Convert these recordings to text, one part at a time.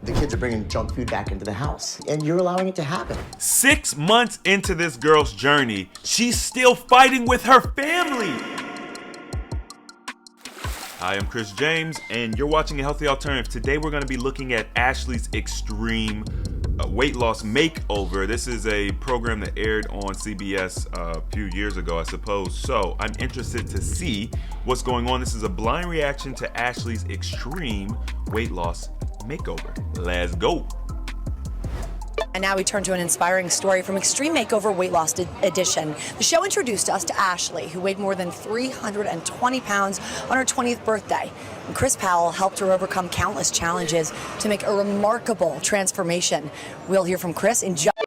The kids are bringing junk food back into the house, and you're allowing it to happen. 6 months into this girl's journey, she's still fighting with her family. Hi, I'm Chris James, and you're watching A Healthy Alternative. Today, we're going to be looking at Ashley's extreme weight loss makeover. This is a program that aired on CBS a few years ago, I suppose. So I'm interested to see what's going on. This is a blind reaction to Ashley's extreme weight loss makeover. Let's go. And now we turn to an inspiring story from Extreme Makeover Weight Loss Edition. The show introduced us to Ashley, who weighed more than 320 pounds on her 20th birthday. And Chris Powell helped her overcome countless challenges to make a remarkable transformation. We'll hear from Chris in just...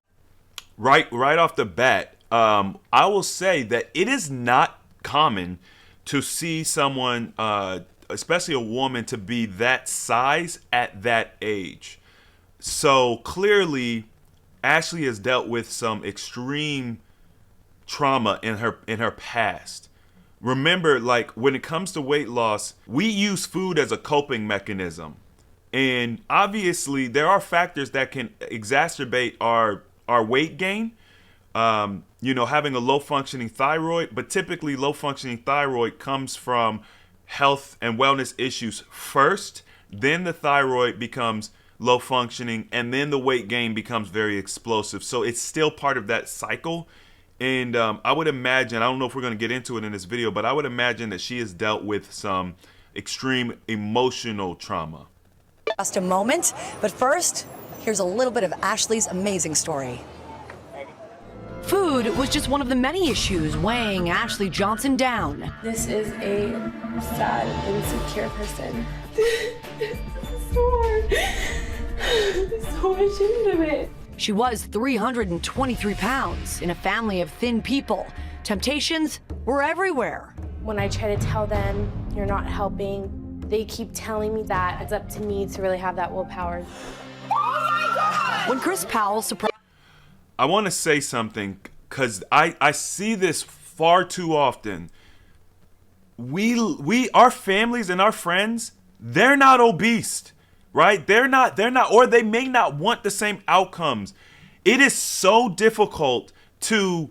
Right off the bat, I will say that it is not common to see someone, especially a woman, to be that size at that age. So clearly, Ashley has dealt with some extreme trauma in her past. Remember, like, when it comes to weight loss, we use food as a coping mechanism. And obviously, there are factors that can exacerbate our weight gain. Having a low-functioning thyroid, but typically low-functioning thyroid comes from health and wellness issues first, then the thyroid becomes low functioning, and then the weight gain becomes very explosive. So it's still part of that cycle. And I would imagine, I don't know if we're going to get into it in this video, but I would imagine that she has dealt with some extreme emotional trauma. Just a moment, but first, here's a little bit of Ashley's amazing story. Food was just one of the many issues weighing Ashley Johnson down. This is a sad, insecure person. It's so hard. I'm so ashamed of it. She was 323 pounds in a family of thin people. Temptations were everywhere. When I try to tell them you're not helping, they keep telling me that it's up to me to really have that willpower. Oh my God! When Chris Powell surprised... I want to say something, because I see this far too often. Our families and our friends, they're not obese, right? They're not, or they may not want the same outcomes. It is so difficult to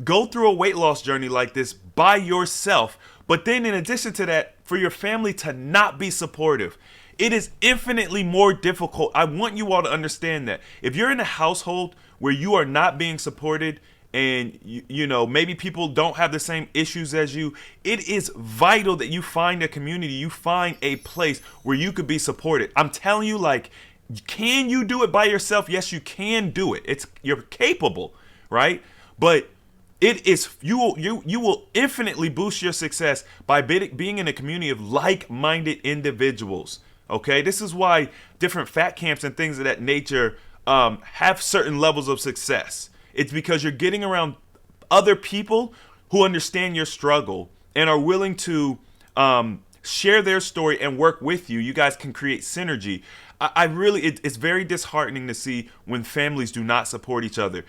go through a weight loss journey like this by yourself. But then in addition to that, for your family to not be supportive, it is infinitely more difficult. I want you all to understand that. If you're in a household where you are not being supported and maybe people don't have the same issues as you, it is vital that you find a community, you find a place where you could be supported. I'm telling you, like, can you do it by yourself? Yes, you can do it. You're capable, right? But it is you will infinitely boost your success by being in a community of like-minded individuals. Okay, this is why different fat camps and things of that nature have certain levels of success. It's because you're getting around other people who understand your struggle and are willing to share their story and work with you. You guys can create synergy. It's very disheartening to see when families do not support each other.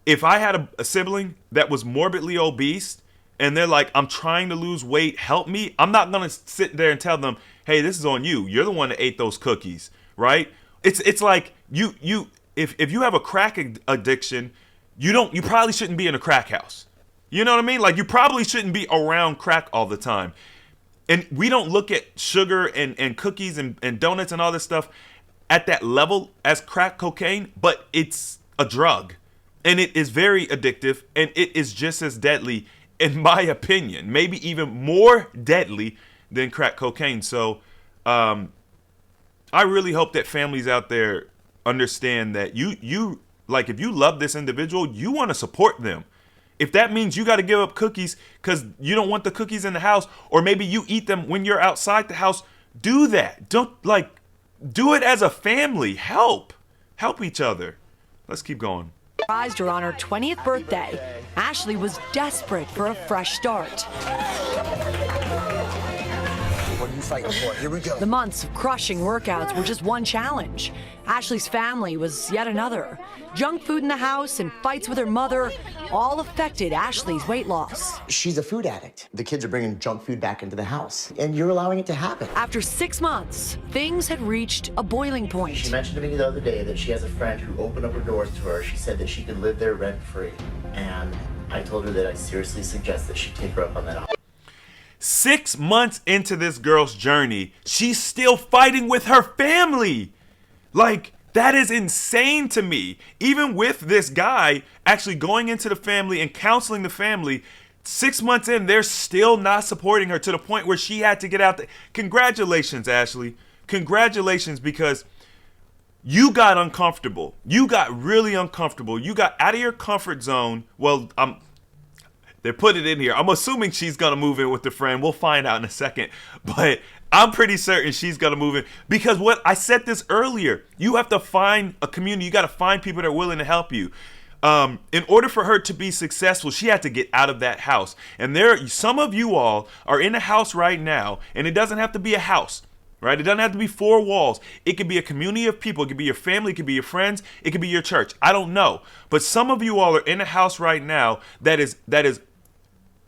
If I had a sibling that was morbidly obese and they're like, I'm trying to lose weight, help me, I'm not going to sit there and tell them, hey, this is on you. You're the one that ate those cookies, right? It's like if you have a crack addiction, you probably shouldn't be in a crack house. You know what I mean? Like, you probably shouldn't be around crack all the time. And we don't look at sugar and cookies and donuts and all this stuff at that level as crack cocaine, but it's a drug. And it is very addictive, and it is just as deadly, in my opinion, maybe even more deadly than crack cocaine. So I really hope that families out there understand that you like, if you love this individual, you want to support them. If that means you got to give up cookies because you don't want the cookies in the house, or maybe you eat them when you're outside the house, do that. Do it as a family. Help each other. Let's keep going. Surprised her on her 20th birthday. Ashley was desperate for a fresh start. We're you fighting for? Here we go. The months of crushing workouts were just one challenge. Ashley's family was yet another. Junk food in the house and fights with her mother all affected Ashley's weight loss. She's a food addict. The kids are bringing junk food back into the house, and you're allowing it to happen. After 6 months, things had reached a boiling point. She mentioned to me the other day that she has a friend who opened up her doors to her. She said that she could live there rent-free, and I told her that I seriously suggest that she take her up on that offer. 6 months into this girl's journey, she's still fighting with her family. Like, that is insane to me. Even with this guy actually going into the family and counseling the family, 6 months in, they're still not supporting her to the point where she had to get out. Congratulations, Ashley. Congratulations, because you got uncomfortable. You got really uncomfortable. You got out of your comfort zone. Well, they put it in here. I'm assuming she's going to move in with the friend. We'll find out in a second. But I'm pretty certain she's going to move in. Because what I said this earlier, you have to find a community. You got to find people that are willing to help you. In order for her to be successful, she had to get out of that house. And some of you all are in a house right now, and it doesn't have to be a house. Right? It doesn't have to be 4 walls. It could be a community of people. It could be your family. It could be your friends. It could be your church. I don't know. But some of you all are in a house right now that is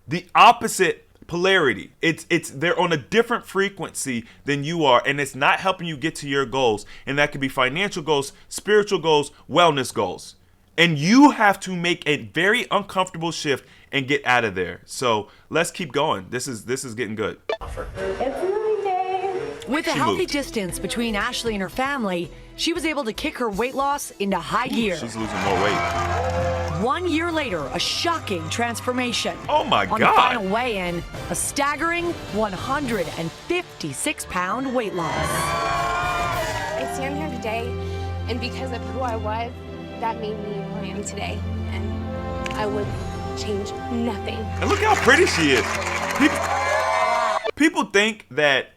the opposite polarity. They're on a different frequency than you are, and it's not helping you get to your goals. And that could be financial goals, spiritual goals, wellness goals. And you have to make a very uncomfortable shift and get out of there. So let's keep going. This is getting good. With a healthy distance between Ashley and her family, she was able to kick her weight loss into high gear. She's losing more weight. 1 year later, a shocking transformation. Oh my On God. the final weigh-in, a staggering 156-pound weight loss. I stand here today, and because of who I was, that made me who I am today. And I would change nothing. And look how pretty she is. People think that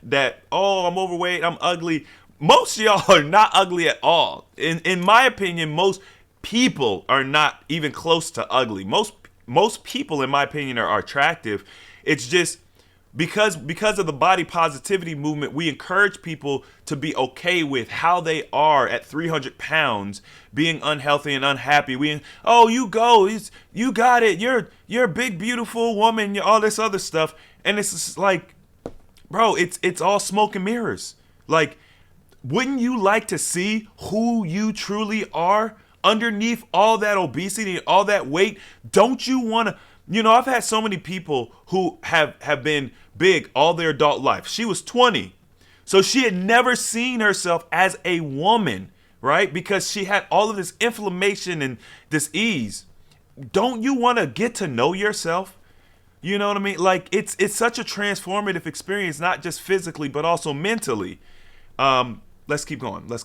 oh, I'm overweight, I'm ugly. Most of y'all are not ugly at all. In my opinion, most people are not even close to ugly. Most people, in my opinion, are attractive. It's just because of the body positivity movement, we encourage people to be okay with how they are at 300 pounds, being unhealthy and unhappy. You got it. You're a big, beautiful woman. All this other stuff, and it's just like, bro, it's all smoke and mirrors. Like, wouldn't you like to see who you truly are underneath all that obesity and all that weight? Don't you want to? I've had so many people who have been big all their adult life. She was 20. So she had never seen herself as a woman, right? Because she had all of this inflammation and this ease. Don't you want to get to know yourself? You know what I mean? Like, it's such a transformative experience, not just physically, but also mentally. Let's keep going. Truly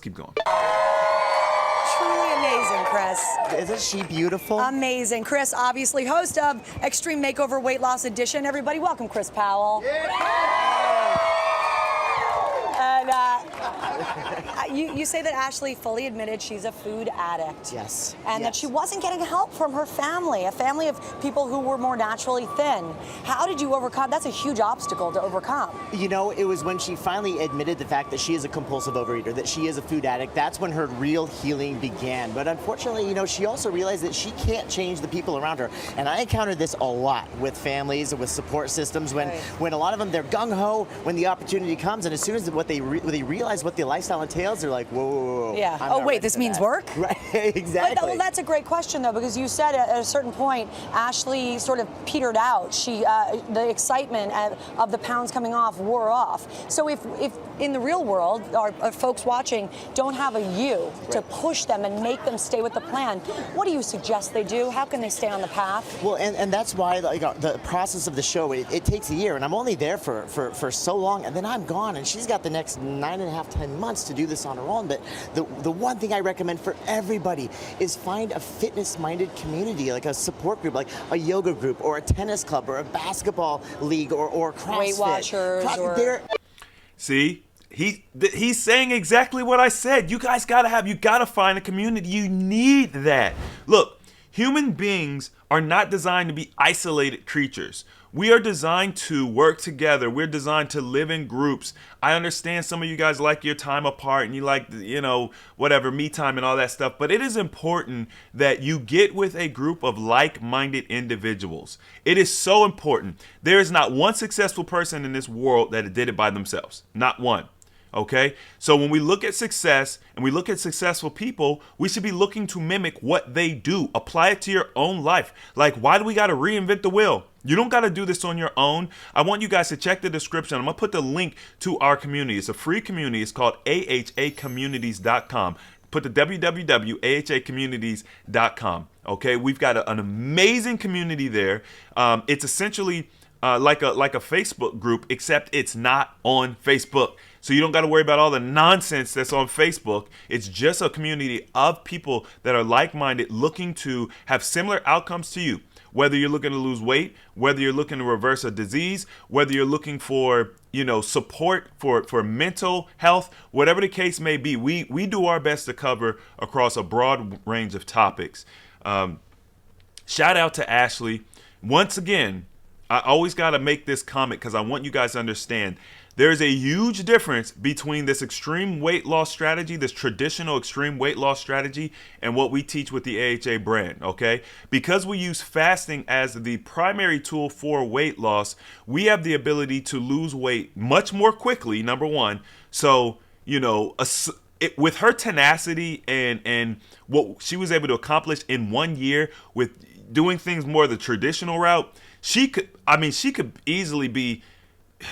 amazing, Chris. Isn't she beautiful? Amazing. Chris, obviously host of Extreme Makeover Weight Loss Edition. Everybody, welcome Chris Powell. And you say that Ashley fully admitted she's a food addict. Yes. And that she wasn't getting help from her family, a family of people who were more naturally thin. How did you overcome? That's a huge obstacle to overcome. It was when she finally admitted the fact that she is a compulsive overeater, that she is a food addict. That's when her real healing began. But unfortunately, she also realized that she can't change the people around her. And I encountered this a lot with families and with support systems when a lot of them, they're gung-ho when the opportunity comes, and as soon as they realize what the lifestyle entails, they're like, whoa. Yeah. Oh, wait, this means work? Right, exactly. Well, that's a great question, though, because you said at a certain point, Ashley sort of petered out. The excitement of the pounds coming off wore off. So if in the real world, our folks watching don't have a you to push them and make them stay with the plan, what do you suggest they do? How can they stay on the path? Well, and that's why the process of the show, it takes a year, and I'm only there for so long, and then I'm gone, and she's got the next 9.5, 10 months to do this on her own. But the one thing I recommend for everybody is find a fitness-minded community, like a support group, like a yoga group or a tennis club or a basketball league or CrossFit. Weight Watchers. See, he's saying exactly what I said. You guys gotta find a community. You need that. Look, Human beings are not designed to be isolated creatures. We are designed to work together. We're designed to live in groups. I understand some of you guys like your time apart and you like, whatever, me time and all that stuff. But it is important that you get with a group of like-minded individuals. It is so important. There is not one successful person in this world that did it by themselves. Not one. Okay, so when we look at success and we look at successful people, we should be looking to mimic what they do. Apply it to your own life. Like, why do we got to reinvent the wheel? You don't got to do this on your own. I want you guys to check the description. I'm going to put the link to our community. It's a free community. It's called ahacommunities.com. Put the www.ahacommunities.com. Okay, we've got an amazing community there. It's essentially like a Facebook group, except it's not on Facebook. So you don't got to worry about all the nonsense that's on Facebook. It's just a community of people that are like-minded, looking to have similar outcomes to you. Whether you're looking to lose weight, whether you're looking to reverse a disease, whether you're looking for, support for mental health, whatever the case may be, we do our best to cover across a broad range of topics. Shout out to Ashley. Once again, I always got to make this comment because I want you guys to understand there's a huge difference between this extreme weight loss strategy, this traditional extreme weight loss strategy, and what we teach with the AHA brand, okay? Because we use fasting as the primary tool for weight loss, we have the ability to lose weight much more quickly, number one. So, with her tenacity and what she was able to accomplish in 1 year with doing things more the traditional route, she could easily be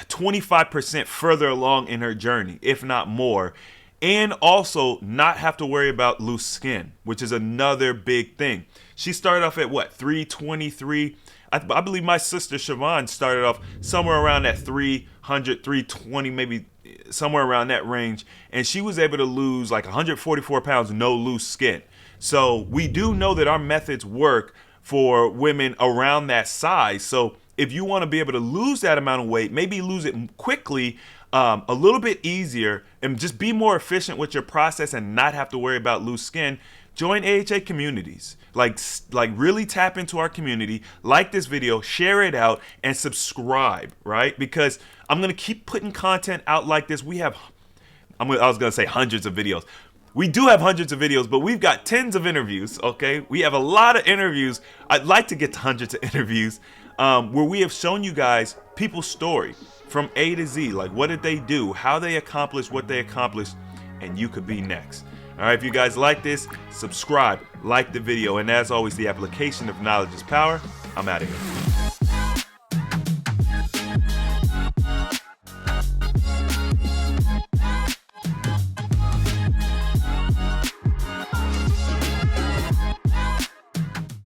25% further along in her journey, if not more, and also not have to worry about loose skin, which is another big thing. She started off at 323. I believe my sister Siobhan started off somewhere around that 300, 320, maybe somewhere around that range, and she was able to lose like 144 pounds, no loose skin. So we do know that our methods work for women around that size. So if you want to be able to lose that amount of weight, maybe lose it quickly, a little bit easier, and just be more efficient with your process and not have to worry about loose skin, join AHA communities. Like really tap into our community, like this video, share it out, and subscribe, right? Because I'm going to keep putting content out like this. I was going to say hundreds of videos. We do have hundreds of videos, but we've got tens of interviews, okay? We have a lot of interviews. I'd like to get to hundreds of interviews where we have shown you guys people's story from A to Z. Like, what did they do? How they accomplished what they accomplished, and you could be next. All right, if you guys like this, subscribe, like the video, and as always, the application of knowledge is power. I'm out of here.